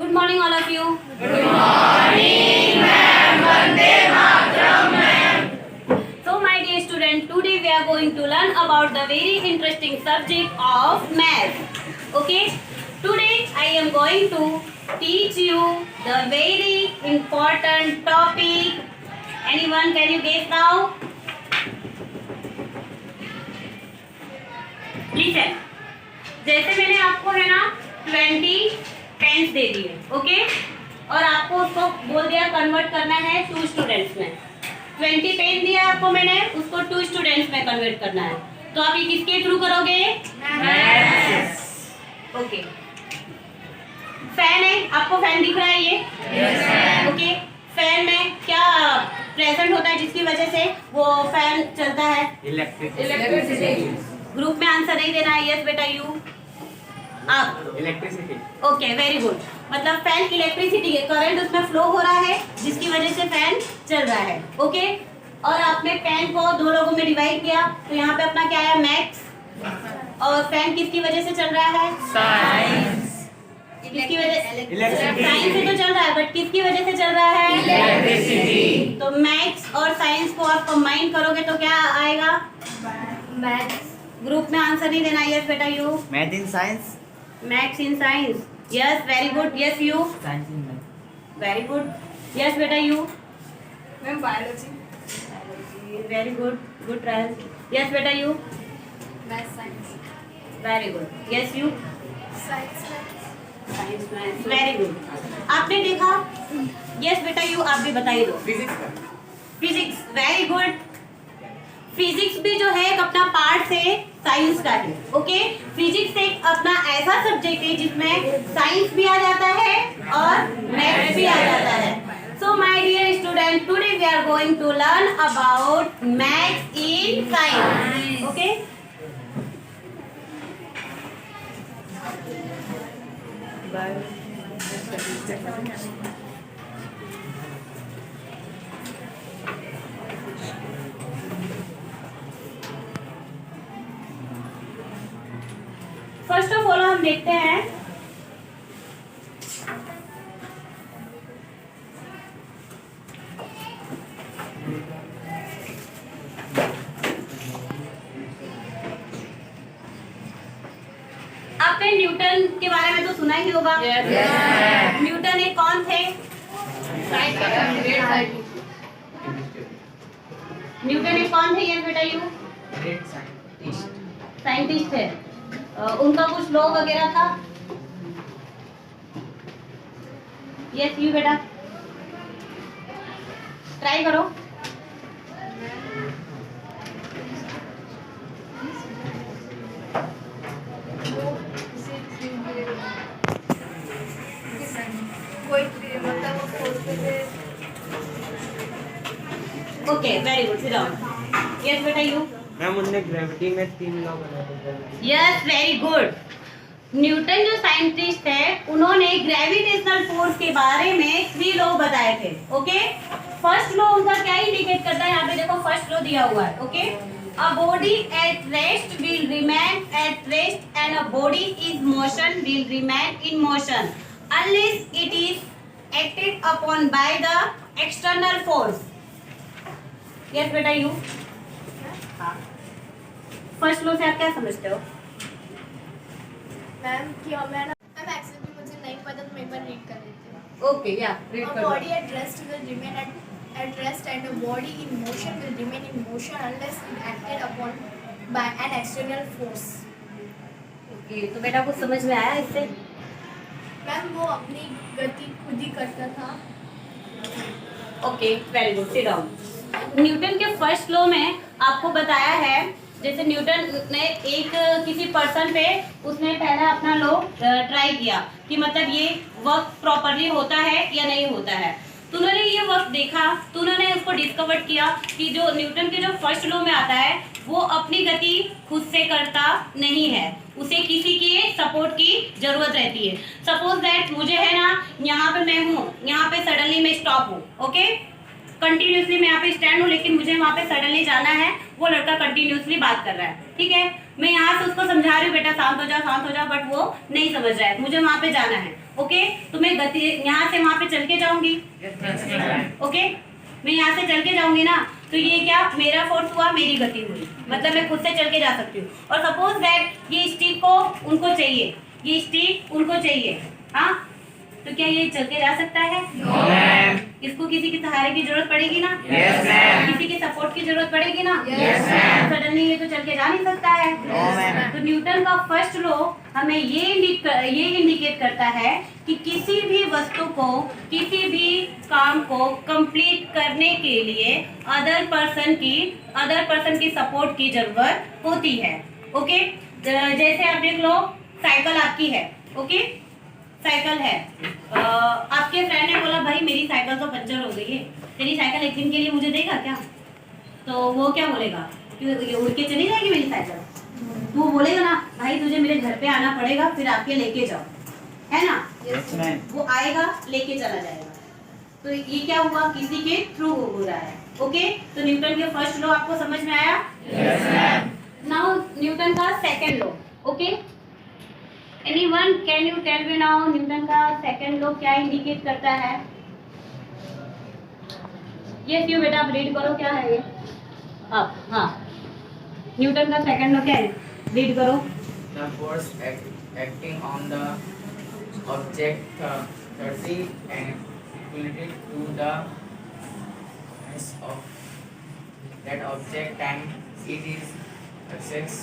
Good morning, all of you. Good morning, ma'am. Vande Mataram, ma'am. So, my dear student, today we are going to learn about the very interesting subject of math. Okay? Today I am going to teach you the very important topic. Anyone, can you guess now? Listen. जैसे मैंने आपको है ना 20 pens दे दिए, okay, और आपको उसको बोल दिया कन्वर्ट करना है 2 स्टूडेंट्स में। 20 पेन दिया आपको मैंने, उसको 2 स्टूडेंट्स में कन्वर्ट करना है। तो आप ये किसके थ्रू करोगे? ओके। फैन है, आपको फैन दिख रहा है ये? ओके। फैन में क्या प्रेजेंट होता है जिसकी वजह से वो फैन चलता है? इलेक्ट्रिसिटी। ग्रुप में आंसर नहीं देना है। यस बेटा, यू आप इलेक्ट्रिसिटी। Okay, very good. मतलब फैन इलेक्ट्रिसिटी है, करंट उसमें फ्लो हो रहा है जिसकी वजह से फैन चल रहा है। ओके, और आपने फैन को 2 लोगों में डिवाइड किया, तो यहाँ पे अपना क्या है? मैक्स। और फैन किसकी वजह से चल रहा है? साइंस। किसकी वजह? इलेक्ट्रिसिटी। साइंस से तो चल रहा है, बट किसकी वजह से चल रहा है? इलेक्ट्रिसिटी। तो मैक्स और साइंस को आप कंबाइन करोगे तो क्या आएगा? मैथ्स। ग्रुप में आंसर नहीं देना। यस बेटा, you math in science. Maths in science. Yes, very good. Yes, you science in math. Very good. Yes बेटा, you ma'am biology. Very good, good trial. Yes बेटा, you maths science. Very good. Yes, you science science maths. Very good. आपने देखा? Yes बेटा, you आप भी बताइए दो। Physics. Physics, very good. Physics भी जो है एक अपना पार्ट है साइंस का है। ओके, फिजिक्स एक अपना ऐसा सब्जेक्ट है जिसमें साइंस भी आ जाता है और मैथ्स भी आ जाता है। So my dear student, today we are going to learn about maths in science. Okay, first of all हम देखते हैं आपने न्यूटन के बारे में तो सुना ही होगा। न्यूटन एक कौन थे? न्यूटन एक कौन थे? ये बेटा, यू साइंटिस्ट है। उनका कुछ लॉ वगैरह था? यस, यू बेटा ट्राई करो। Okay, very good. Sit down. Yes बेटा, यू मैम उन्होंने ग्रेविटी में 3 लॉ बनाए थे। Yes, very good. न्यूटन जो साइंटिस्ट है उन्होंने ग्रेविटेशनल फोर्स के बारे में 3 लॉ बताए थे। ओके, फर्स्ट लॉ उनका क्या इंडिकेट करता है? यहाँ पे देखो फर्स्ट लॉ दिया हुआ है। Okay, a body at rest will remain at rest and a body is motion will remain in motion unless it is acted upon by the external force. Yes बेटा, you first law से आप क्या समझते हो? Ma'am कि मैं ना ma'am actually मुझे नहीं पता तो मैं एक बार रीड कर लेती हूँ। ओके, या रीड A करो। body at rest will remain at rest and a body in motion will remain in motion unless it acted upon by an external force. Okay, तो बेटा कुछ समझ में आया इससे? मैम वो अपनी गति खुद ही करता था। Okay, very good. Sit down. Newton के फर्स्ट लॉ में आपको बताया है, जैसे न्यूटन ने एक किसी पर्सन पे उसने पहला अपना लॉ ट्राई किया कि मतलब ये वर्क प्रॉपरली होता है या नहीं होता है। तो उन्होंने ये वर्क देखा, तो उन्होंने उसको डिस्कवर किया कि जो न्यूटन के जो फर्स्ट लॉ में आता है वो अपनी गति खुद से करता नहीं है, उसे किसी के सपोर्ट की जरूरत रहती है। सपोज दैट मुझे है ना, यहाँ पे मैं हूँ, यहाँ पे सडनली मैं स्टॉप हूँ। ओके, कंटिन्यूसली मैं यहाँ पे स्टैंड हूँ लेकिन मुझे वहाँ पे सडनली जाना है, वो लड़का कंटिन्यूसली बात कर रहा है, ठीक है। मैं यहाँ से उसको समझा रही हूँ बेटा शांत हो जाओ, बट वो नहीं समझ रहा है, मुझे वहाँ पे जाना है, ओके। तो मैं गति यहाँ से वहाँ पे चल के जाऊंगी, ओके। मैं यहाँ से चल के जाऊंगी ना, तो ये क्या मेरा फोर्स हुआ, मेरी गति हुई, मतलब मैं खुद से चल के जा सकती हूँ। और सपोज दैट ये स्टिक को उनको चाहिए, ये स्टिक उनको चाहिए, हाँ, तो क्या ये चल के जा सकता है? मैम। इसको किसी के सहारे की जरूरत पड़ेगी ना? Yes ma'am. किसी के सपोर्ट की जरूरत पड़ेगी ना? Yes ma'am. सडनली ये तो चल के जा नहीं सकता है। No ma'am. तो न्यूटन का फर्स्ट लॉ हमें ये इंडिकेट करता है कि किसी भी वस्तु को, किसी भी काम को कंप्लीट करने के लिए अदर पर्सन की सपोर्ट की जरूरत होती है, ओके। जैसे आप देख लो, साइकिल आपकी है, ओके, साइकिल है, आपके फ्रेंड ने बोला भाई मेरी साइकिल तो पंचर हो गई है, तेरी साइकिल एक दिन के लिए मुझे देगा क्या? तो वो क्या बोलेगा कि ये उड़ के चली जाएगी मेरी साइकिल? तो वो बोलेगा ना भाई तुझे मेरे घर पे आना पड़ेगा, फिर आके लेके जाओ, है ना? Yes ma'am. वो आएगा, लेके चला जाएगा। तो ये क्या हुआ, किसी के थ्रू हो रहा है, ओके। तो न्यूटन के फर्स्ट लॉ आपको समझ में आया? Yes ma'am. नाउ न्यूटन का second law, okay. Anyone can you tell me now Newton का सेकंड लॉ क्या इंडिकेट करता है? यस यू बेटा, आप रीड करो, क्या है ये? आप, हाँ, न्यूटन का सेकंड लॉ क्या है, रीड करो। The force acting on the object exerts an equality to the mass of that object and it is exerts.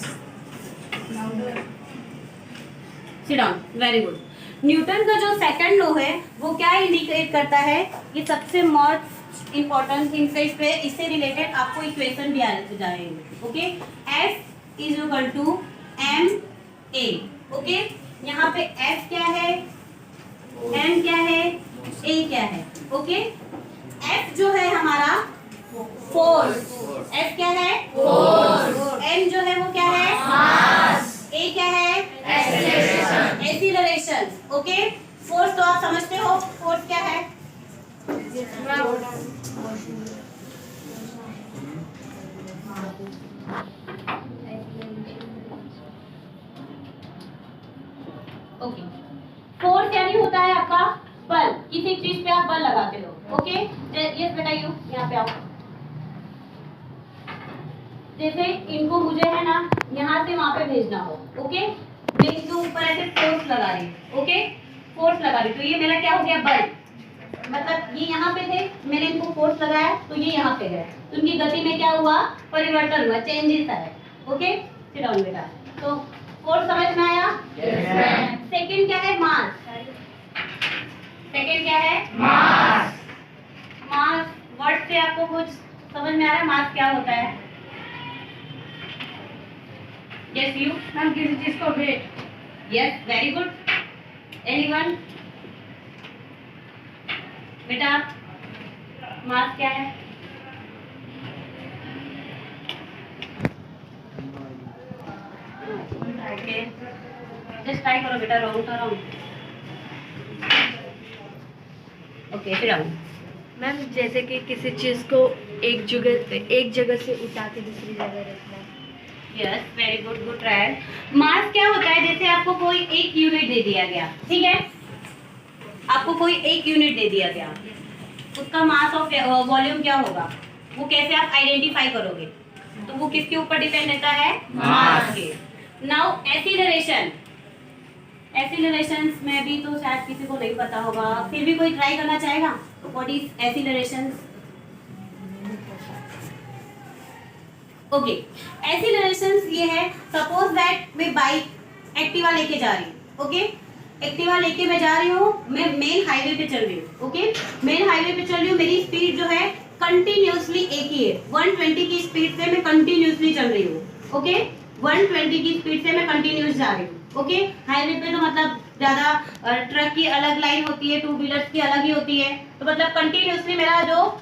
Seat down, very good. Newton का जो सेकंड लॉ है वो क्या इंडिकेट करता है? ये सबसे मोस्ट इंपॉर्टेंट थिंग है, इस पे इससे रिलेटेड आपको इक्वेशन भी आ जाएंगे, okay. F is equal to M A, okay. यहाँ पे F क्या है, M क्या है, A क्या है, ओके। F जो है हमारा फोर्स, F क्या है, फोर्स। M जो है वो क्या है, मास। A क्या है, एक्सीलरेशन, ओके। फोर्स तो आप समझते हो, फोर्स क्या है? ओके, फोर्स यानी होता है आपका बल, किसी चीज पे आप बल लगाते हो, ओके। यस बेटा, यू यहाँ पे आओ। जैसे इनको मुझे है ना यहाँ से वहां पे भेजना हो, ओके। मैं इनके ऊपर ऐसे फोर्स लगा रही हूँ, ओके, फोर्स लगा रही, तो ये मेरा क्या हो गया, बल। मतलब ये यहाँ पे थे, मैंने इनको फोर्स लगाया तो ये यहाँ पे है, तो इनकी गति में क्या हुआ, परिवर्तन हुआ, चेंजेस आए, ओके। सिट डाउन बेटा। तो फोर्स समझ में आया? सेकंड क्या है, मास। सेकंड क्या है, मास। मास वर्ड से आपको कुछ समझ में आ रहा है, मास क्या होता है? यस यू मैम, किसी चीज को weight. Yes, very good. Anyone? बेटा मास क्या है? ओके, जस्ट ट्राई करो बेटा, राउंड टू राउंड। ओके, फिर आओ। मैम जैसे कि किसी चीज को एक जगह से उठा के दूसरी जगह रखना। Yes, very good, good trial. Mass क्या होता है? जैसे आपको कोई एक यूनिट दे दिया गया, ठीक है, आपको कोई एक यूनिट दे दिया गया, उसका मास ऑफ वॉल्यूम क्या होगा, वो कैसे आप आइडेंटिफाई करोगे? तो वो किसके ऊपर डिपेंड रहता है, मास के। नाउ एक्सीलरेशन, एक्सीलरेशन में भी तो शायद किसी को नहीं पता होगा, फिर भी कोई ट्राई करना चाहेगा? What is acceleration? Okay, acceleration ये है, सपोज दैट मैं बाइक एक्टिवा लेके जा रही हूँ, ओके। एक्टिवा लेके मैं जा रही हूँ, मैं मेन हाईवे पे चल रही हूँ, ओके। मेन हाईवे पे चल रही हूँ, मेरी स्पीड जो है कंटिन्यूसली एक ही है, 120 की स्पीड से मैं कंटिन्यूसली चल रही हूँ, ओके। 120 की स्पीड से मैं कंटिन्यूस जा रही हूँ, ओके। हाईवे पे तो मतलब ज्यादा ट्रक की अलग लाइन होती है, टू व्हीलर्स की अलग ही होती है, तो मतलब कंटिन्यूसली मेरा जो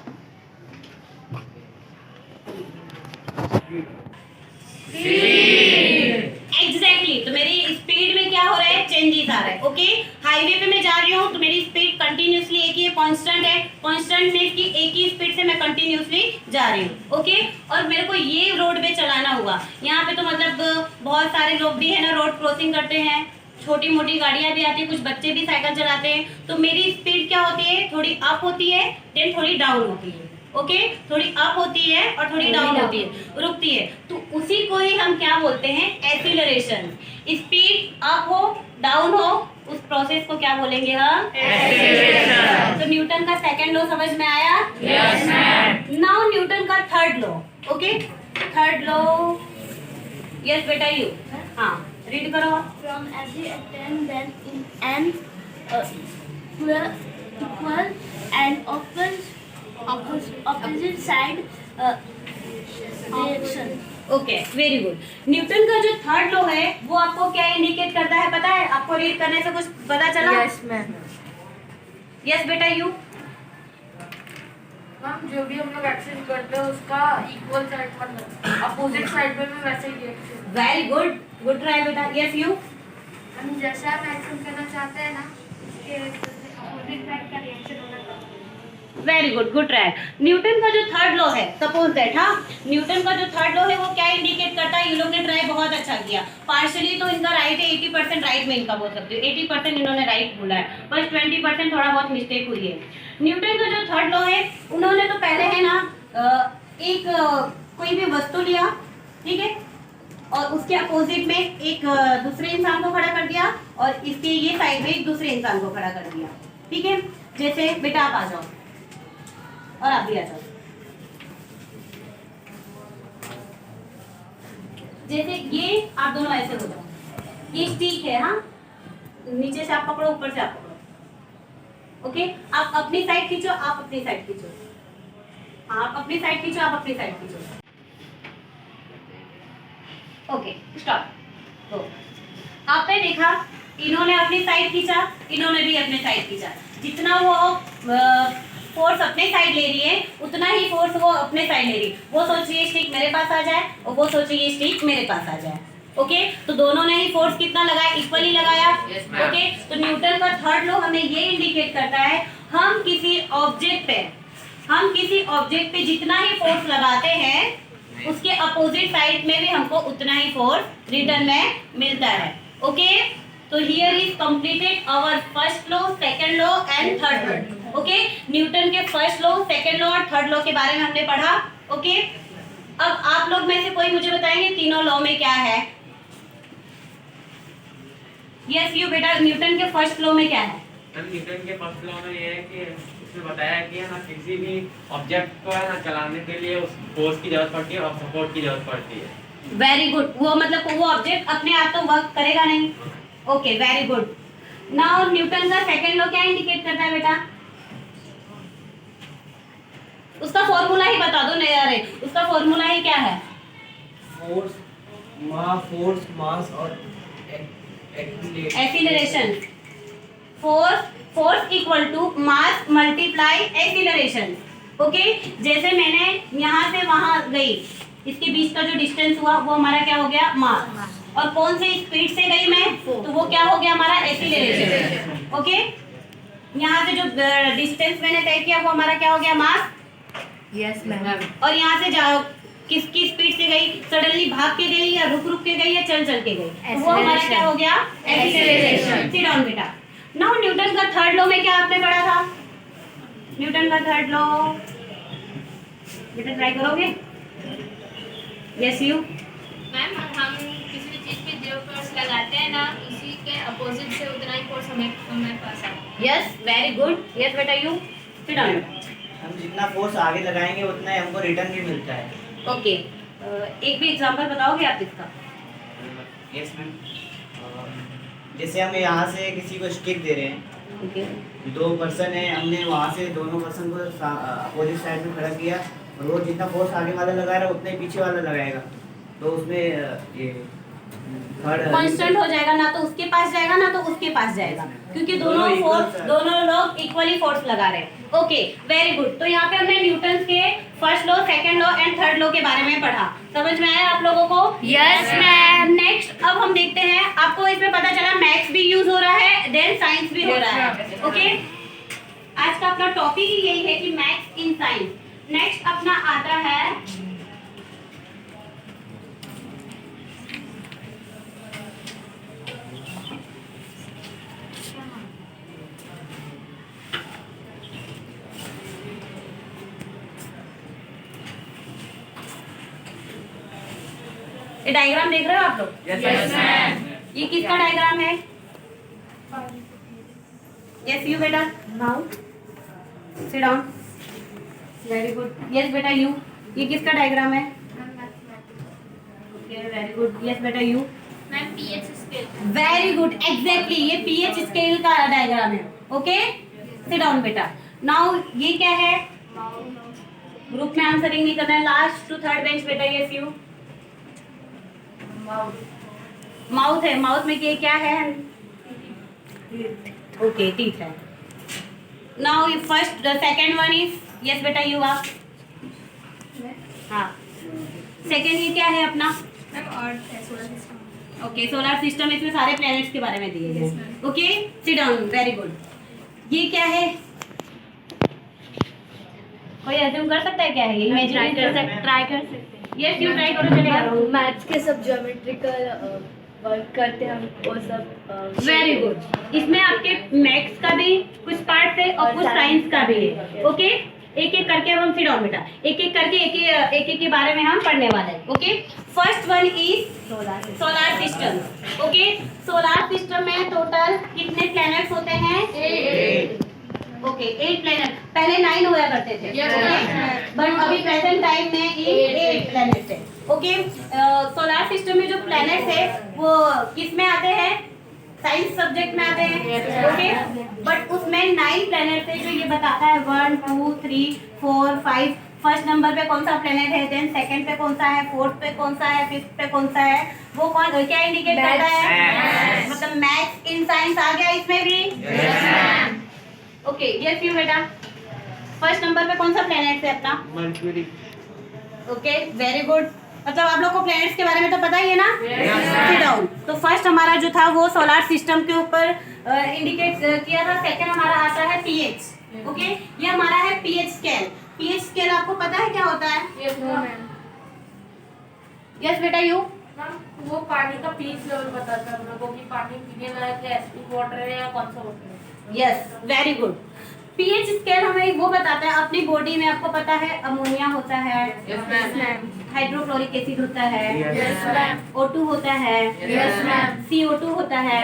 एग्जैक्टली तो मेरी स्पीड में क्या हो रहा है, चेंजेस आ रहा है। ओके, हाईवे पे मैं जा रही हूँ तो मेरी स्पीड कंटिन्यूसली एक ही कांस्टेंट है, कांस्टेंट मींस कि एक ही स्पीड से मैं कंटिन्यूसली जा रही हूँ। ओके, और मेरे को ये रोड पे चलाना हुआ, यहाँ पे तो मतलब बहुत सारे लोग भी है ना रोड क्रॉसिंग करते हैं, छोटी मोटी गाड़ियां भी आती है, कुछ बच्चे भी साइकिल चलाते हैं, तो मेरी स्पीड क्या होती है, थोड़ी अप होती है देन थोड़ी डाउन होती है। ओके, थोड़ी अप होती है और थोड़ी डाउन होती है, रुकती है, तो उसी को ही हम क्या बोलते हैं, एक्सीलरेशन। स्पीड अप हो डाउन हो उस प्रोसेस को क्या बोलेंगे हम, एक्सीलरेशन। तो न्यूटन का सेकंड लॉ समझ में आया? Yes ma'am. नाउ न्यूटन का third law. Okay, third law, yes बेटा यू, हाँ रीड करो आप। From every atom then in an equal and opposite side reaction. Okay, very good. Newton का जो थर्ड लॉ है वो आपको क्या इंडिकेट करता है पता है? आपको रीड करने से कुछ पता चला? Yes ma'am. यस बेटा यू। मैम जो भी हम लोग एक्शन करते हैं उसका इक्वल साइड मतलब अपोजिट साइड में भी वैसे ही reaction. Very good, good try बेटा। Yes you. हम जैसा हम एक्शन करना चाहते हैं ना उसके अपोजिट साइड का रिएक्शन होना चाहिए। Very good, good try. Newton का जो थर्ड लॉ है, सपोज दैट, हाँ न्यूटन का जो थर्ड लॉ है वो क्या इंडिकेट करता है? ये लोग ने ट्राई बहुत अच्छा किया, पार्शियली तो इनका राइट है, 80% राइट में इनका बोल सकते हो, 80% इन्होंने राइट बोला है, बस 20% थोड़ा बहुत मिस्टेक हुई है। न्यूटन का जो थर्ड लॉ है, उन्होंने तो पहले है ना एक कोई भी वस्तु लिया, ठीक है, और उसके अपोजिट में एक दूसरे इंसान को खड़ा कर दिया और इसके ये साइड में एक दूसरे इंसान को खड़ा कर दिया, ठीक है। जैसे बेटा आप आ जाओ और आप भी आ जाओ। जैसे ये आप दोनों ऐसे हो जाओ, ये स्टिक है, हाँ नीचे से आप पकड़ो, ऊपर से आप पकड़ो। ओके, आप अपनी साइड खींचो, आप अपनी साइड खींचो, आप अपनी साइड खींचो, आप अपनी साइड खींचो। Okay stop. तो आपने देखा इन्होंने अपनी साइड खींचा, इन्होंने भी अपने साइड खींचा, जितना वो फोर्स अपने साइड ले रही है उतना ही फोर्स वो अपने साइड ले रही है। वो सोच रही है स्टिक मेरे पास आ जाए और वो सोच रही है स्टिक मेरे पास आ जाए। ओके, तो दोनों ने ही फोर्स कितना लगाया, इक्वली लगाया। Yes, ma'am. ओके, तो न्यूटन का थर्ड लॉ हमें ये इंडिकेट करता है हम किसी ऑब्जेक्ट पे जितना ही फोर्स लगाते हैं उसके अपोजिट साइड में भी हमको उतना ही फोर्स रिटर्न में मिलता है। ओके, तो here is completed our first law, second law and third law. Okay, Newton के फर्स्ट लॉ, सेकंड लॉ और थर्ड लॉ के बारे में हमने पढ़ा। ओके, अब आप लोग में से कोई मुझे बताएंगे तीनों लॉ में क्या है? यस यू बेटा, न्यूटन के फर्स्ट लॉ में क्या है? न्यूटन के फर्स्ट लॉ में ये है कि उसने बताया कि है ना किसी भी ऑब्जेक्ट को है ना चलाने के लिए उस फोर्स की जरूरत पड़ती है और सपोर्ट की जरूरत पड़ती है। वेरी गुड, वो मतलब वो ऑब्जेक्ट अपने आप तो वर्क करेगा नहीं। Okay, very good. Now Newton का सेकंड लॉ क्या इंडिकेट करता है बेटा? उसका फॉर्मूला ही बता दो। नहीं अरे उसका फॉर्मूला ही क्या है? फोर्स मास और acceleration. Force equal to mass multiply acceleration. Okay, जैसे मैंने यहाँ से वहां गई, इसके बीच का जो डिस्टेंस हुआ वो हमारा क्या हो गया? मास। और कौन से स्पीड से गई मैं, तो वो क्या हो गया हमारा? एक्सीलरेशन। ओके, यहाँ से जो डिस्टेंस मैंने तय किया वो हमारा क्या हो गया? मास। Yes ma'am. और यहाँ से जाओ किसकी स्पीड से गई, सडनली भाग के गई या रुक रुक के गई या चल चल के गई, तो वो हमारा क्या हो गया? एक्सीलरेशन। सिट डाउन बेटा। नाउ न्यूटन का थर्ड लॉ में क्या आपने पढ़ा था? न्यूटन का थर्ड लॉ बेटा ट्राई करोगे? Yes you. मैम हम किसी भी चीज़ पे जो फोर्स लगाते हैं ना उसी के अपोजिट से उतना ही फोर्स हमें पास आता है। Yes, very good. यस बेटा यू। Sit down. हम जितना फोर्स आगे लगाएंगे उतना ही हमको रिटर्न भी मिलता है। ओके, एक भी एग्जांपल बताओगे आप इसका? Yes ma'am. जैसे हम यहाँ से किसी को स्टिक दे रहे हैं, ओके, दो पर्सन है, हमने वहाँ से दोनों पर्सन को अपोजिट साइड में खड़ा किया और वो जितना फोर्स आगे वाला लगा रहा है उतना ही पीछे वाला लगाएगा, तो उसमें ये कांस्टेंट हो जाएगा, ना तो उसके पास जाएगा ना तो उसके पास जाएगा, क्योंकि दोनों लोग इक्वली फोर्स लगा रहे हैं। Okay, very good. तो यहाँ पे हमने न्यूटन के first law, second law and third law के बारे में पढ़ा। समझ में आया आप लोगों को? Yes ma'am. नेक्स्ट अब हम देखते हैं, आपको इसमें पता चला मैथ्स भी यूज हो रहा है, देन साइंस भी हो रहा है। ओके, आज का अपना टॉपिक ही यही है कि मैथ्स इन साइंस। नेक्स्ट अपना आता है ये डायग्राम देख रहे हो आप लोग? Yes ma'am. ये किसका डायग्राम है? यस यू बेटा, now sit down. Very good. Yes बेटा यू, ये किसका डायग्राम है? Okay very good. यस बेटा you. Ma'am pH scale. Very good, exactly ये पीएच स्केल का डायग्राम है। ओके सिट डाउन बेटा। नाउ ये क्या है? ग्रुप में आंसरिंग नहीं करना है, लास्ट टू थर्ड बेंच बेटा। Yes you. माउथ है, माउथ में क्या है? ओके टीथ है। Now first second one is, yes बेटा यू आप। हाँ सेकंड ये क्या है अपना? ओके सोलर सिस्टम, इसमें सारे प्लैनेट्स के बारे में दिए गए। Okay sit down, very good. ये क्या है? कोई एज्यूम कर सकता है क्या है? ये ट्राई कर सकते हैं। यस यू ट्राई करो, चलेगा। मैथ्स के सब ज्योमेट्रिकल वर्क करते हैं हम, वो सब। Very good. इसमें आपके मैथ्स का भी कुछ पार्ट है और कुछ साइंस का भी है। ओके एक एक करके अब हम सिट डाउन बेटा, एक एक करके एक एक के बारे में हम पढ़ने वाले हैं। Okay first one is solar system. Okay solar system में टोटल कितने प्लैनेट्स होते हैं? Okay 8 planet. पहले 9 हुआ करते थे, बट अभी प्रेजेंट टाइम में 8 प्लैनेट्स है। ओके सोलर सिस्टम में जो प्लैनेट्स है वो किस में आते हैं? साइंस सब्जेक्ट में आते हैं। ओके बट उसमें 9 प्लैनेट्स है जो ये बताता है 1 2 3 4 5। फर्स्ट नंबर पे कौन सा प्लैनेट है, देन सेकंड पे कौन सा है, फोर्थ पे कौन सा है, फिफ्थ पे कौन सा है, वो कौन क्या इंडिकेट करता है? मतलब मैथ्स इन साइंस आ गया इसमें भी। ओके यस यू बेटा, फर्स्ट नंबर पे कौन सा प्लैनेट है अपना? मर्क्यूरी। Okay very good. मतलब आप लोग को प्लैनेट्स के बारे में तो पता ही है ना? Sit down. तो फर्स्ट हमारा जो था वो सोलर सिस्टम के ऊपर इंडिकेट किया था। सेकंड हमारा आता है पीएच। ओके ये हमारा है पीएच स्केल। पीएच स्केल आपको पता है क्या होता है? यस बेटा यू। वो पानी का पीएच लेवल बताता है हम लोगों कि पानी पीने लायक है, एसिडिक वाटर है या कौन सा वाटर है। Yes very good. PH scale हमें वो बताता है अपनी बॉडी में, आपको पता है अमोनिया होता है, हाइड्रोक्लोरिक एसिड होता है, O2 होता है, CO2 होता है।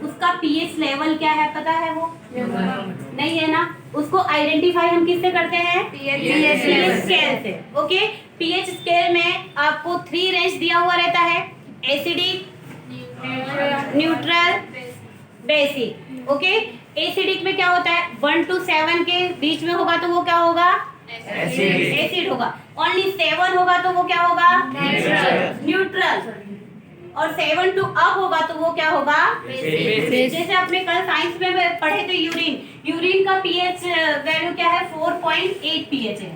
उसका पीएच लेवल क्या है पता है? वो नहीं है ना। उसको आइडेंटिफाई हम किससे करते हैं? पीएच स्केल से। ओके पीएच स्केल में आपको 3 रेंज दिया हुआ रहता है, acidic, neutral, basic. Okay acidic में क्या होता है? 1 to 7 के बीच में होगा तो वो क्या होगा? एसिड होगा। ओनली 7 होगा तो वो क्या होगा? न्यूट्रल। और 7 to अप होगा तो वो क्या होगा? जैसे आपने कल साइंस में पढ़े थे यूरिन, यूरिन का पीएच वैल्यू क्या है? 4.8 पीएच है।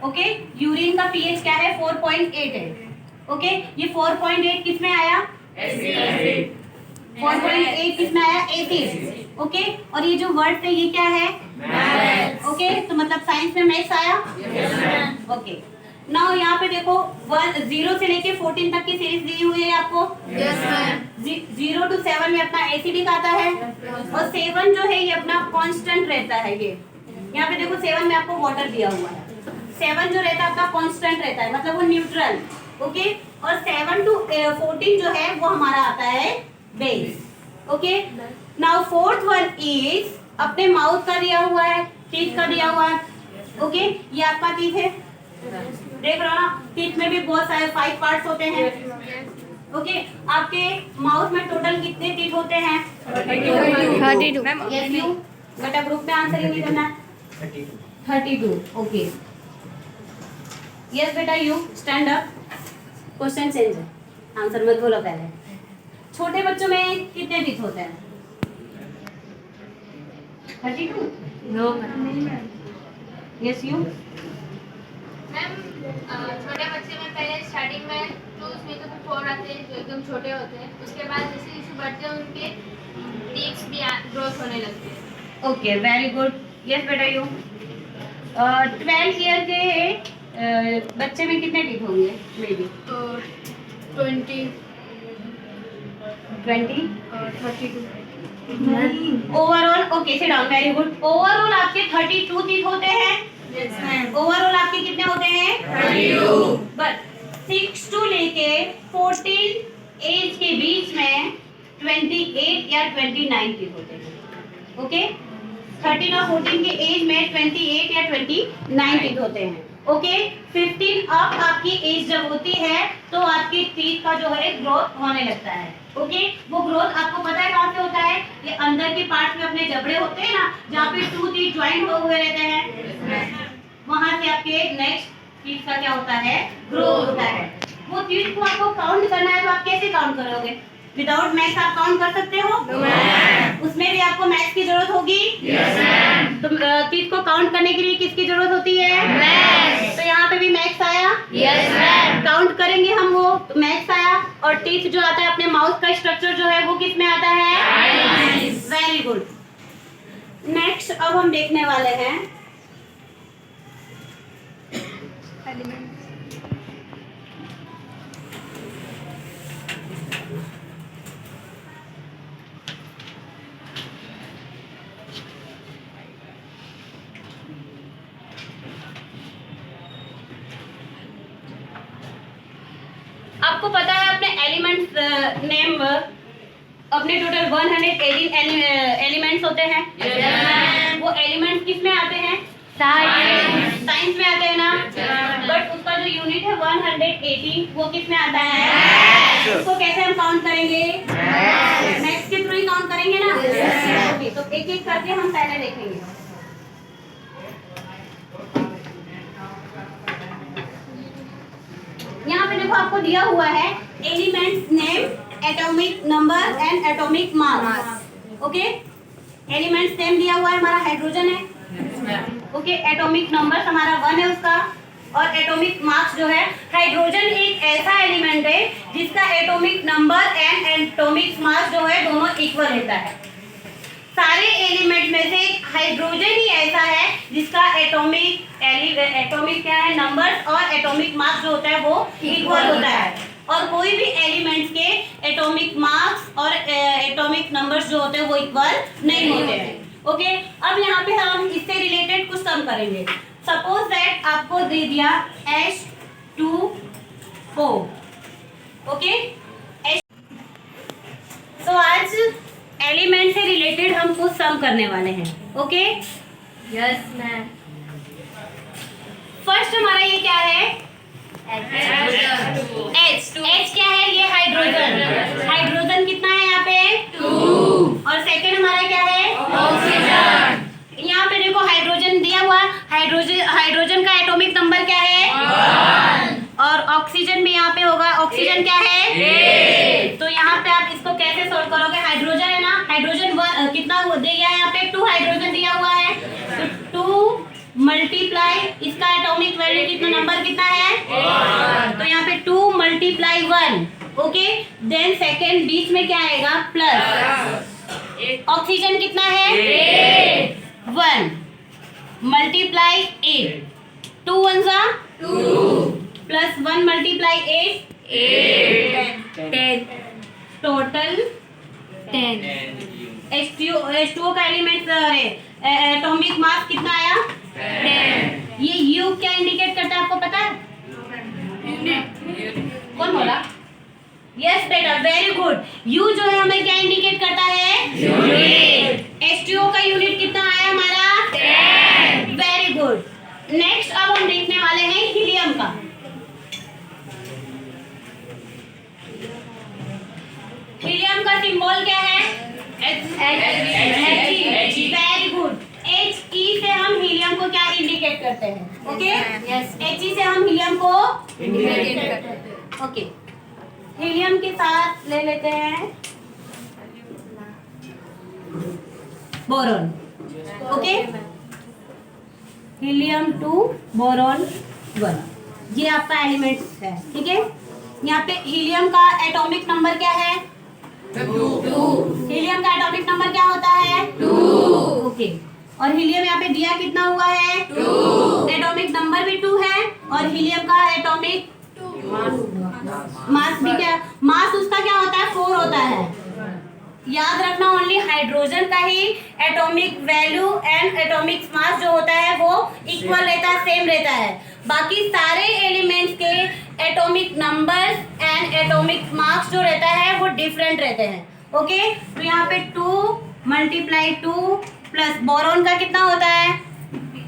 ओके यूरिन का पीएच क्या है? 4.8 है। ओके ये 4.8 किस में आया? 4.8 किस में आया? एसिड। ओके और ये जो वर्ड है ये क्या है? ओके तो मतलब साइंस में मैथ्स आया। ओके नाउ यहाँ पे देखो 0 से लेके 14 तक की सीरीज दी हुई है आपको। 0 to 7 में अपना एसिडिक आता है और 7 जो है ये अपना कांस्टेंट रहता है। ये यहाँ पे देखो 7 में आपको वाटर दिया हुआ है। 7 जो रहता है आपका कांस्टेंट रहता है, मतलब वो न्यूट्रल। ओके और 7 to 14 जो है वो हमारा आता है base. Okay now fourth one is अपने माउथ का दिया हुआ है, टीथ का दिया हुआ है। ओके ये आपका टीथ है, देख रहे हो ना? टीथ में भी बहुत सारे 5 पार्ट्स होते हैं। ओके आपके माउथ में टोटल कितने टीथ होते हैं? 32। यस यू बेटा ग्रुप में आंसर ही नहीं करना है। 32। ओके यस बेटा you stand up, question change है, आंसर मत बोलो पहले। छोटे बच्चों में कितने टीथ होते हैं? 32। No yes you. मैम छोटे बच्चे में पहले स्टार्टिंग में 2 में तो 4 आते हैं जो एकदम छोटे होते हैं, उसके बाद जैसे जैसे बढ़ते हैं उनके टीथ भी ग्रोथ होने लगते हैं। Okay very good. यस बेटा यू 12 ईयर के बच्चे में कितने टीथ होंगे may be? 20 32 overall. Okay sit down, very good. Overall आपके 32 टीथ होते हैं। ओवरऑल आपके कितने होते हैं? 32। बट 6 टू लेके 14 एज के बीच में 28 या 29 टीथ होते हैं। ओके 13 और 14 के एज में 28 या 29 टीथ होते हैं। ओके 15 अप आपकी एज जब होती है तो आपकी टीथ का जो है ग्रोथ होने लगता है। ओके वो ग्रोथ आपको पता है कहाँ से होता है? ये अंदर के पार्ट में अपने जबड़े होते हैं ना, जहाँ पे 2 टीथ ज्वाइन हुए रहते हैं, वहां से आपके नेक्स्ट टीथ का क्या होता है? ग्रोथ होता है। वो टीथ को आपको काउंट करना है तो आप कैसे काउंट करोगे? विदाउट मैथ्स आप काउंट कर सकते हो? उसमें भी आपको मैथ्स की जरूरत होगी। तो टीथ को काउंट करने के लिए किसकी जरूरत होती है? मैथ्स। तो यहाँ पे भी मैथ्स आया। काउंट करेंगे हम, वो मैथ्स आया। और टीथ जो आता है अपने माउथ का स्ट्रक्चर जो है वो किस में आता है? Very good. नेक्स्ट अब हम देखने वाले हैं आपको पता है अपने एलिमेंट्स नेम अपने टोटल 118 एलिमेंट्स होते हैं। वो एलिमेंट्स किस में आते हैं? साइंस में आते हैं ना। बट उसका जो यूनिट है 180 वो किस में आता है? उसको कैसे हम काउंट करेंगे? मैथ्स के थ्रू ही काउंट करेंगे ना। ओके तो एक एक करके हम पहले देखेंगे। यहाँ पे देखो आपको दिया हुआ है elements name, atomic number and atomic mass. Okay elements name दिया हुआ है हमारा हाइड्रोजन है। ओके एटॉमिक नंबर हमारा 1 है उसका, और एटॉमिक मास जो है, हाइड्रोजन एक ऐसा एलिमेंट है जिसका atomic number and atomic mass जो है दोनों इक्वल रहता है। सारे एलिमेंट में से हाइड्रोजन ही ऐसा है जिसका एटॉमिक क्या है? नंबर्स और एटॉमिक मास जो होता है वो इक्वल होता है। और कोई भी एलिमेंट्स के एटॉमिक मास और एटॉमिक नंबर्स जो होते हैं वो इक्वल नहीं होते हैं। ओके अब यहाँ पे हम इससे रिलेटेड कुछ सम करेंगे। सपोज दैट आपको दे दिया H2O। ओके तो आज एलिमेंट से रिलेटेड हम कुछ सम करने वाले हैं। Okay yes ma'am. फर्स्ट हमारा ये क्या है? H क्या है? ये हाइड्रोजन। हाइड्रोजन कितना है यहाँ पे? 2। और सेकंड हमारा क्या है? ऑक्सीजन। यहाँ पे देखो हाइड्रोजन दिया हुआ, हाइड्रोजन का एटॉमिक नंबर क्या है? 1। और ऑक्सीजन भी यहाँ पे होगा। ऑक्सीजन क्या है? 8। तो यहाँ पे आप इसको कैसे सोल्व करोगे? हाइड्रोजन है ना, हाइड्रोजन कितना दिया है यहाँ पे? 2 हाइड्रोजन दिया हुआ है, तो 2 मल्टीप्लाई इसका एटॉमिक वैल्यू कितना, नंबर कितना है? 1। तो यहाँ पे 2 मल्टीप्लाई 1। ओके देन सेकेंड बीच में क्या आएगा? प्लस। ऑक्सीजन कितना है? 1 मल्टीप्लाई 8, 2 1 जा 2 प्लस 1 मल्टीप्लाई 8 10 टोटल 10। H2O का एलिमेंट एटॉमिक मास कितना आया? 10। ये U क्या इंडिकेट करता है आपको पता है? कौन बोला? यस बेटा वेरी गुड। U जो है हमें क्या इंडिकेट करता है? यूनिट। H2O का यूनिट कितना आया हमारा? 10। Very good. नेक्स्ट अब हम देखने वाले हैं हीलियम का। हीलियम का सिंबल क्या है? Very good. He से हम हीलियम को क्या इंडिकेट करते हैं? ओके He से हम हीलियम को इंडिकेट करते हैं। ओके हीलियम के साथ ले लेते हैं बोरॉन। Okay helium 2 boron 1। ये आपका एलिमेंट्स है, ठीक है। यहाँ पे हीलियम का एटॉमिक नंबर क्या है? 2। हीलियम का एटॉमिक नंबर क्या होता है? 2। ओके, और हीलियम यहाँ पे दिया कितना हुआ है? 2। एटॉमिक नंबर भी 2 है और हीलियम का एटॉमिक मास भी क्या? मास उसका क्या होता है? 4 होता है। याद रखना, ओनली हाइड्रोजन का ही atomic value and atomic mass जो होता है वो इक्वल रहता है, सेम रहता है। बाकी सारे एलिमेंट्स के atomic numbers and atomic mass जो रहता है वो डिफरेंट रहते हैं। ओके, तो यहाँ पे 2 × 2 प्लस बोरॉन का कितना होता है?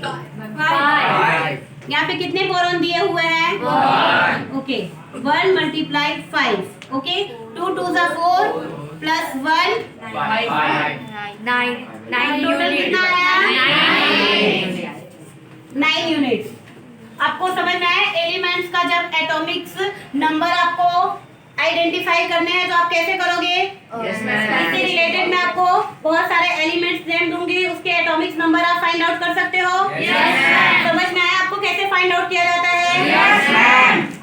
5। यहाँ पे कितने बोरॉन दिए हुए हैं? 1। ओके, 1 × 5। ओके, 2 × 2 = 4 प्लस 1 9 टोटल कितना आया? 9 यूनिट्स। आपको समझ में आया? एलिमेंट्स का जब एटॉमिक्स नंबर आपको आइडेंटिफाई करने हैं तो आप कैसे करोगे? इससे रिलेटेड मैं आपको बहुत सारे एलिमेंट्स नेम दूंगी, उसके एटॉमिक्स नंबर आप फाइंड आउट कर सकते हो। समझ में आया आपको कैसे फाइंड आउट किया जाता है?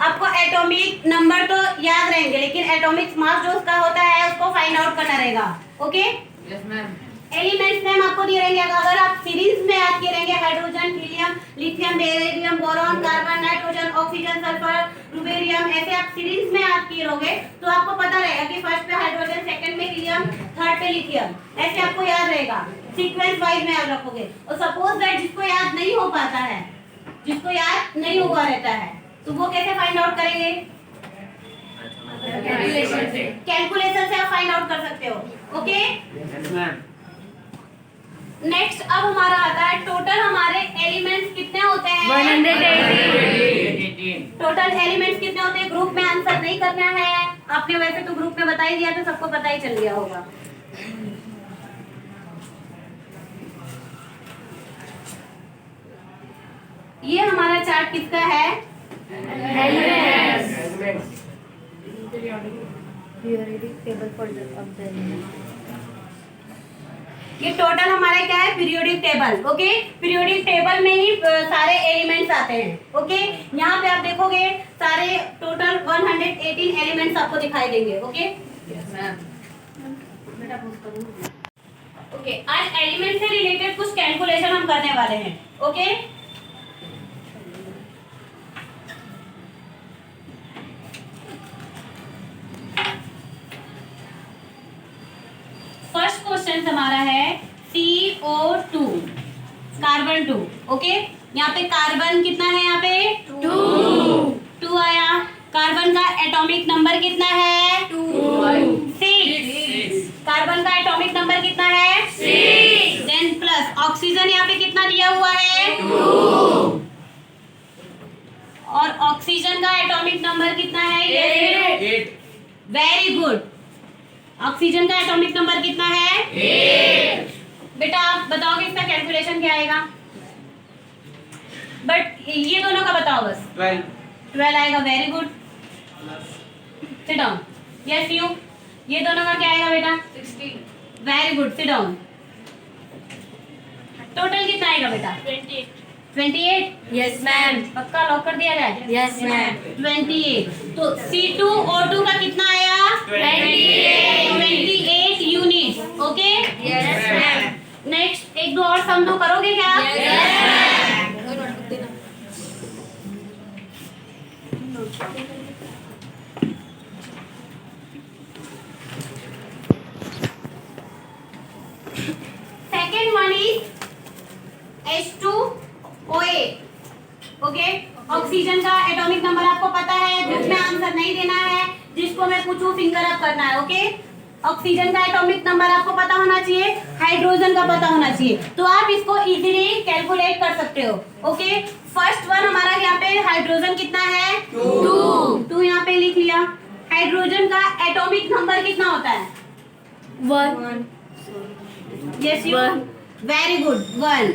आपको एटॉमिक नंबर तो याद रहेंगे लेकिन एटॉमिक मास जो उसका होता है उसको फाइंड आउट करना रहेगा। ओके, एलिमेंट्स नेम आपको दिए रहेंगे। अगर आप सीरीज में याद किए रहेंगे hydrogen, helium, lithium, beryllium, boron, carbon, nitrogen, oxygen, sulphur, rubidium, ऐसे आप सीरीज में याद किए रहोगे तो आपको पता रहेगा कि फर्स्ट पे हाइड्रोजन, सेकंड में हीलियम, थर्ड पे लिथियम, ऐसे आपको याद रहेगा। सीक्वेंस वाइज में याद रखोगे। और सपोज दैट जिसको याद नहीं हो पाता है, जिसको याद नहीं हुआ रहता है, तो वो कैसे फाइंड आउट करेंगे? कैलकुलेशन से आप फाइंड आउट कर सकते हो। ओके, नेक्स्ट अब हमारा आता है टोटल हमारे एलिमेंट्स कितने होते हैं? 118। टोटल एलिमेंट्स कितने होते हैं? ग्रुप में आंसर नहीं करना है। आपने वैसे तो ग्रुप में बता ही दिया तो सबको पता ही चल गया होगा। ये हमारा चार्ट किसका है? Periodic table for the of the element. ये टोटल हमारा क्या है? Periodic table. Okay, periodic table में ही सारे एलिमेंट्स आते हैं। ओके, यहाँ पे आप देखोगे सारे टोटल 118 एलिमेंट्स आपको दिखाई देंगे। ओके, ओके, आज एलिमेंट से रिलेटेड कुछ कैलकुलेशन हम करने वाले हैं। ओके, फर्स्ट क्वेश्चन हमारा है CO2, कार्बन 2। ओके, यहाँ पे कार्बन कितना है? यहाँ पे 2 आया। कार्बन का एटॉमिक नंबर कितना है? 6। कार्बन का एटॉमिक नंबर कितना है? 6। देन प्लस ऑक्सीजन यहाँ पे कितना दिया हुआ है? 2। और ऑक्सीजन का एटॉमिक नंबर कितना है? 8। Very good. ऑक्सीजन का एटॉमिक नंबर कितना है? 8। बेटा आप बताओगे इसका कैलकुलेशन क्या आएगा? बट ये दोनों का बताओ बस। 12 आएगा। Very good, sit down. Yes you, ये दोनों का क्या आएगा बेटा? 16। Very good, sit down. Total कितना आएगा बेटा? 28। Yes ma'am. पक्का लॉक कर दिया जाए? Yes ma'am. 28। तो C2O2 का कितना आया? 28 unit. Okay, Yes ma'am. Next एक दो और सम दो करोगे क्या? Second one is H2O8। Okay, oxygen का एटॉमिक नंबर आपको पता है, ग्रुप में आंसर नहीं देना है, जिसको मैं पूछूं फिंगर अप करना है। ओके, ऑक्सीजन का एटॉमिक नंबर आपको पता होना चाहिए, हाइड्रोजन का पता होना चाहिए, तो आप इसको इजीली कैलकुलेट कर सकते हो। ओके, फर्स्ट वन हमारा यहाँ पे हाइड्रोजन कितना है? 2 यहाँ पे लिख लिया। हाइड्रोजन का एटॉमिक नंबर कितना होता है? 1. Yes you, very good, 1।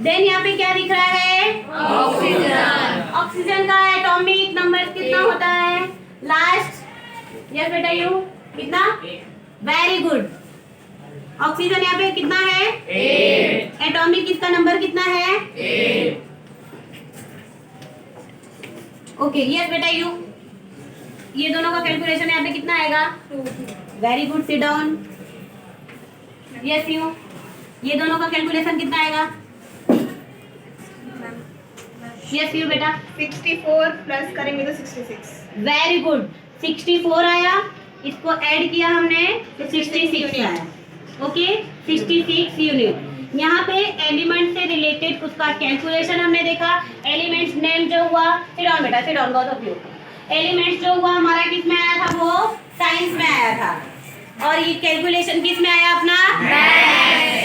Then यहाँ पे क्या दिख रहा है? Oxygen. ऑक्सीजन का एटॉमिक नंबर कितना होता है? लास्ट, यस बेटा यू, कितना? Very good. ऑक्सीजन यहाँ पे कितना है? 8। एटॉमिक इसका नंबर कितना है? 8। ओके यस बेटा यू, ये दोनों का कैलकुलेशन यहाँ पे कितना आएगा? Very good, sit down. Yes you, ये दोनों का कैलकुलेशन कितना आएगा? यस यू बेटा 64 प्लस करेंगे तो 66। वेरी गुड, 64 आया, इसको ऐड किया हमने तो 66 आया। Okay 66 unit. यहाँ पे एलिमेंट से रिलेटेड उसका कैलकुलेशन हमने देखा। एलिमेंट्स नेम जो हुआ, सिट डाउन बेटा, सिट डाउन, बहुत ऑफ यू। एलिमेंट्स जो हुआ हमारा किस में आया था? वो साइंस में आया था। और ये कैलकुलेशन किस में आया अपना?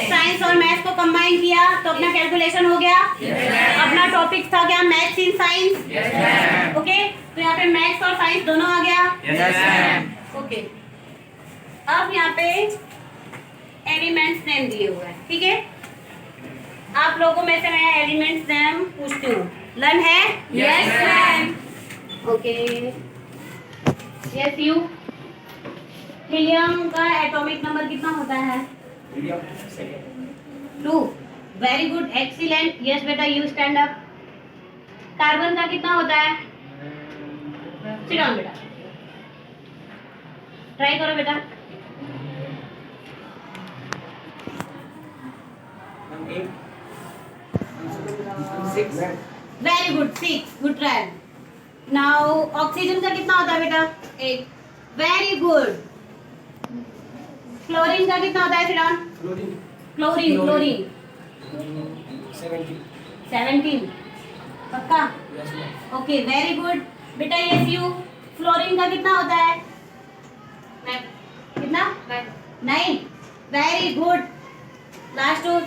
साइंस और मैथ्स को कंबाइन किया तो अपना कैलकुलेशन हो गया। अपना टॉपिक था क्या? Maths in science. ओके तो यहाँ पे मैथ्स और साइंस दोनों आ गया। ओके अब यहाँ पे एलिमेंट्स नेम दिए हुए हैं, ठीक है। आप लोगों में से मैं एलिमेंट्स नेम पूछती हूँ, लर्न है? Yes ma'am. Okay yes you, helium का एटॉमिक नंबर कितना होता है? 2। Very good, excellent. यस बेटा यू स्टैंड अप। कार्बन का कितना होता है? सिट डाउन बेटा, ट्राई करो बेटा। Very good, 6। Good try. Now oxygen का कितना होता है बेटा? 8। Very good. क्लोरीन का कितना होता है? Sit down. Chlorine, chlorine 17। पक्का? ओके वेरी गुड बेटा। यस यू, फ्लोरीन का कितना होता है? कितना? 9। Very good. Last two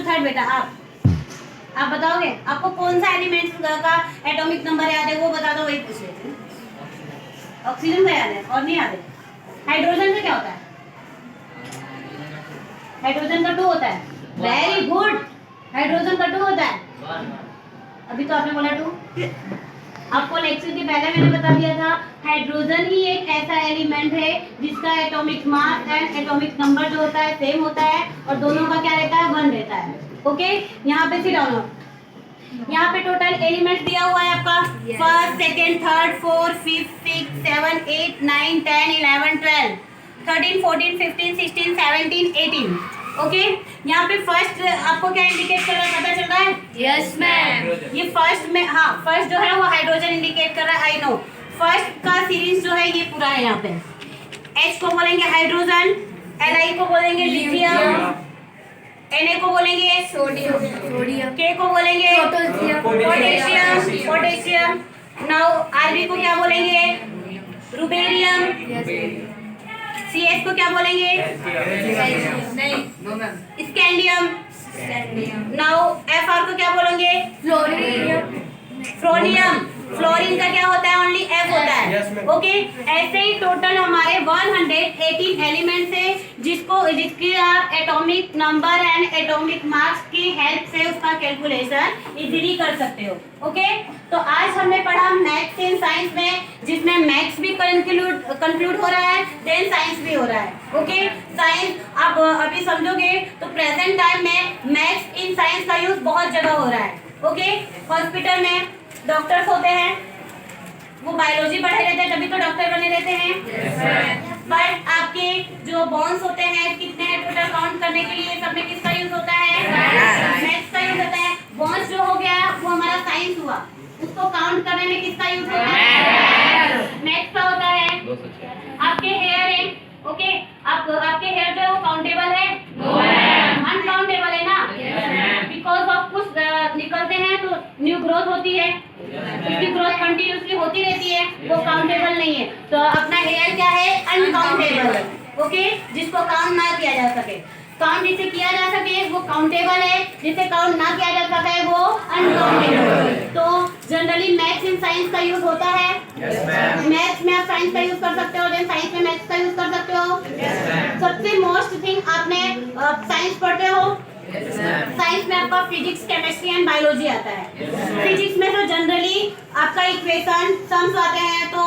third बेटा, आप बताओगे? आपको कौन सा एलिमेंट का एटॉमिक नंबर याद है वो बता दो, वही पूछ लेते हैं। ऑक्सीजन का याद है और नहीं याद है? हाइड्रोजन का क्या होता है? हाइड्रोजन का 2 होता है। वेरी गुड, हाइड्रोजन का 2 होता है। अभी तो आपने बोला 2। आपको लेक्चर के पहले मैंने बता दिया था हाइड्रोजन ही एक ऐसा एलिमेंट है जिसका atomic mass and atomic number जो होता है सेम होता है और दोनों का क्या रहता है? 1 रहता है। ओके यहाँ पे सिट डाउन। यहाँ पे टोटल एलिमेंट दिया हुआ है आपका 1st, 2nd, 3rd, 4th, 5th, 6th, 7th, 8th, 9th, 10th, 11th, 12th, 13, 14, 15, 16, 17, 18। Okay यहाँ पे फर्स्ट आपको क्या इंडिकेट कर रहा है, पता चल रहा है? Yes ma'am. ये फर्स्ट में, हाँ फर्स्ट जो है वो हाइड्रोजन इंडिकेट कर रहा है। आई नो फर्स्ट का सीरीज जो है ये पूरा है। यहाँ पे H को बोलेंगे हाइड्रोजन, Li को बोलेंगे लिथियम, Na को बोलेंगे सोडियम, K को बोलेंगे पोटेशियम। नाउ Rb को क्या बोलेंगे? रुबेरियम। CS को क्या बोलेंगे? स्कैंडियम। नाउ Fr को क्या बोलेंगे? फ्लोरियम। फ्लोरीन का क्या होता है? ओनली F होता है। ओके ऐसे ही टोटल हमारे 118 एलिमेंट्स है जिसकी आप एटॉमिक नंबर एंड एटॉमिक मास की हेल्प से उसका कैलकुलेशन इजीली कर सकते हो। ओके तो आज हमने पढ़ा मैथ्स इन साइंस में, जिसमें मैथ्स भी कंक्लूड हो रहा है, देन साइंस भी हो रहा है। ओके साइंस आप अभी समझोगे तो प्रेजेंट टाइम में मैथ्स इन साइंस का यूज बहुत जगह हो रहा है। ओके हॉस्पिटल में डॉक्टर्स होते हैं, वो बायोलॉजी पढ़े रहते हैं तभी तो डॉक्टर बने रहते हैं। बट आपके जो बोन्स होते हैं कितने हैं टोटल काउंट करने के लिए सब में किसका यूज होता है? मैथ्स का यूज होता है। बोन्स जो हो गया वो हमारा साइंस हुआ, उसको काउंट करने में किसका यूज होता है? मैथ्स का होता है। आपके हेयर है, ओके आपके हेयर जो है वो काउंटेबल है? अनकाउंटेबल है ना, बिकॉज ऑफ कुछ निकलते हैं तो न्यू ग्रोथ होती है, उसकी ग्रोथ कंटिन्यूसली होती रहती है, वो काउंटेबल नहीं है। तो अपना हेयर क्या है? अनकाउंटेबल। ओके जिसको काउंट ना किया जा सके। काउंट जिसे किया जा सके वो काउंटेबल है, जिसे काउंट ना किया जा सकता है वो अनकाउंटेबल। तो जनरली मैथ्स इन साइंस का यूज होता है। मैथ्स में आप साइंस का यूज कर सकते हो, देन साइंस में मैथ्स का यूज कर सकते हो। सबसे मोस्ट थिंग आपने साइंस पढ़ते हो, साइंस में आपका फिजिक्स, केमिस्ट्री एंड बायोलॉजी आता है। फिजिक्स में तो जनरली आपका इक्वेशन सम्स आते हैं तो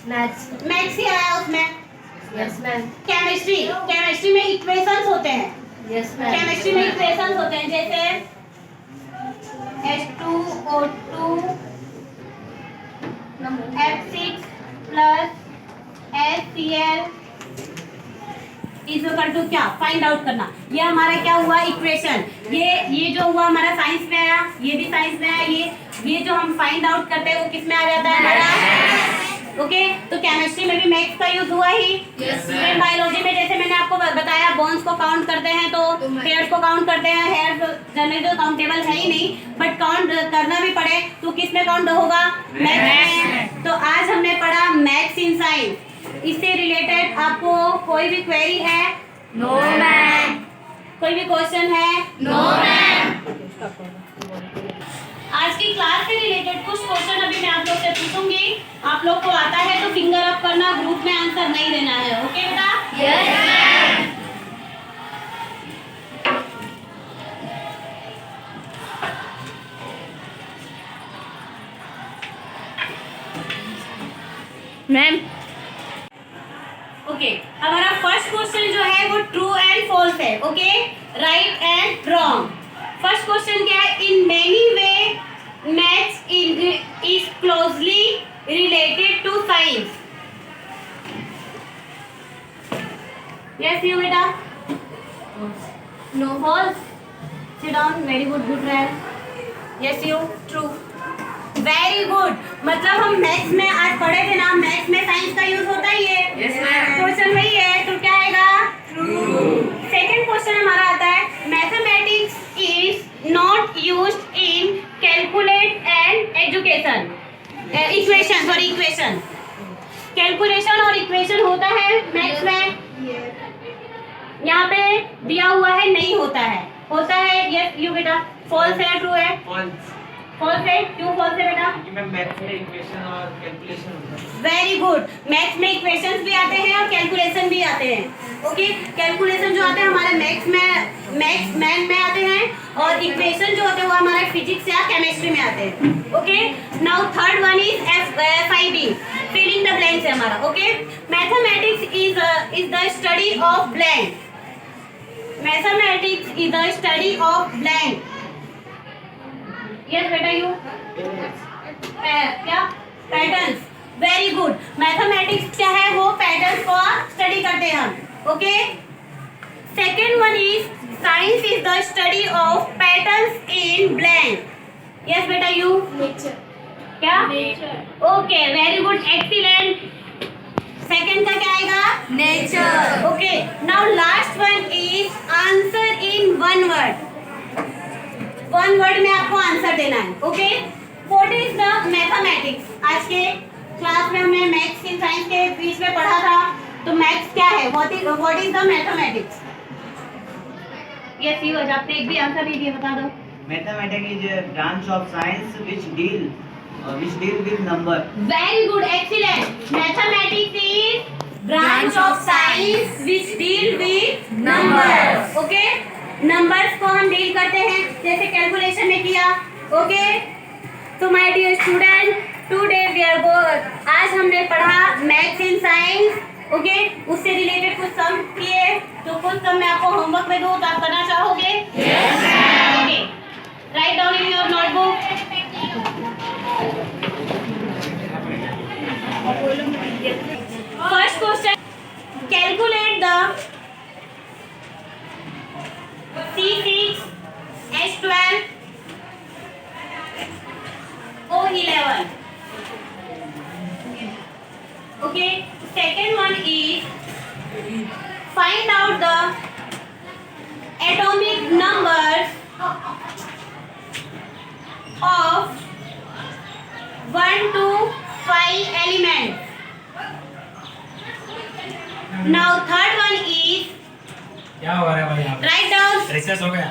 मैथ्स ही आया उसमें। Yes ma'am. केमिस्ट्री में इक्वेशंस होते हैं। Yes ma'am. केमिस्ट्री में इक्वेशंस होते हैं जैसे H2O2 F6 plus HCl is equal to क्या फाइंड आउट करना। ये हमारा क्या हुआ इक्वेशन, ये जो हुआ हमारा साइंस में आया, ये भी साइंस में आया। ये जो हम फाइंड आउट करते हैं वो किस में आ जाता है हमारा। ओके, तो केमिस्ट्री में भी मैथ्स का यूज हुआ ही। फिर बायोलॉजी में जैसे मैंने आपको बताया बोन्स को काउंट करते हैं तो हेयर्स को काउंट करते हैं। हेयर्स जनरली तो काउंटेबल है ही नहीं, बट काउंट करना भी पड़े तो किस में काउंट होगा, मैथ्स में। तो आज हमने पढ़ा मैथ्स इन साइंस। इससे रिलेटेड आपको कोई भी क्वेरी है? No ma'am. कोई भी क्वेश्चन है? No ma'am. आज की क्लास से रिलेटेड कुछ क्वेश्चन अभी मैं आप लोग से पूछूंगी। आप लोग को आता है तो फिंगर अप करना, ग्रुप में आंसर नहीं देना है। ओके बेटा? Yes ma'am. मैम ओके, हमारा फर्स्ट क्वेश्चन जो है वो ट्रू एंड फॉल्स है। Okay, right and wrong. First question क्या है? In many way maths is closely related to science. Yes you बेटा? No false. Sit down. Very good, good रहे। Yes you? True. Very good. मतलब हम maths में आज पढ़े थे ना, मैथ्स में साइंस का यूज होता ही है। क्वेश्चन वही है, तो क्या आएगा? ट्रू। सेकंड क्वेश्चन हमारा आता है mathematics is not used in calculate and education. Equation calculation और इक्वेशन होता है मैथ्स में। यहाँ पे दिया हुआ है नहीं होता है, होता है। यस यू बेटा? फॉल्स है ट्रू है? फॉल्स है। क्यों फॉल्स है बेटा? मैथ्स में इक्वेशन और कैलकुलेशन होता है। Very good. मैथ्स में इक्वेशंस भी आते हैं और कैलकुलेशन भी आते हैं। ओके, कैलकुलेशन जो आते हैं हमारे मैथ्स में आते हैं, और इक्वेशन जो होते हैं वो हमारे फिजिक्स या केमिस्ट्री में आते हैं। Okay, now third one is FIB, filling the blanks है हमारा। Okay, mathematics is the study of blank. Mathematics is the study of blank. Yes बेटा? यू क्या? पैटर्न्स। Very good. मैथमेटिक्स क्या है? वो पैटर्न्स को स्टडी करते हैं हम। Okay, second one is science is the study of patterns in blank. Yes बेटा? यू? नेचर। क्या? Nature. Okay, very good, excellent. Second का क्या आएगा? Nature. Okay, now last one is answer in one word. One word में आपको answer देना है। Okay, what is the mathematics? आज के क्लास में हमने मैथ्स इन साइंस के बीच में पढ़ा था, तो मैथ्स क्या है? What is the mathematics? Yes you? आपने एक भी आंसर नहीं दिया, बता दो। Mathematics is a branch of science which deal with number. Very good, excellent. Mathematics is branch of science which deal with numbers. Okay, numbers को हम deal करते हैं जैसे कैलकुलेशन में किया। ओके, तो my dear student, today we are आज हमने पढ़ा मैथ्स इन साइंस। ओके, उससे रिलेटेड कुछ सम किए, तो कुछ सम मैं आपको होमवर्क में दूं तो आप करना चाहोगे? Yes ma'am. Okay, write down in your notebook. First question, calculate the C6H12 O11. Okay, second one is find out the atomic numbers of 1 to 5 elements. Now third one is क्या हो रहा है भाई? write down रिसेस हो गया।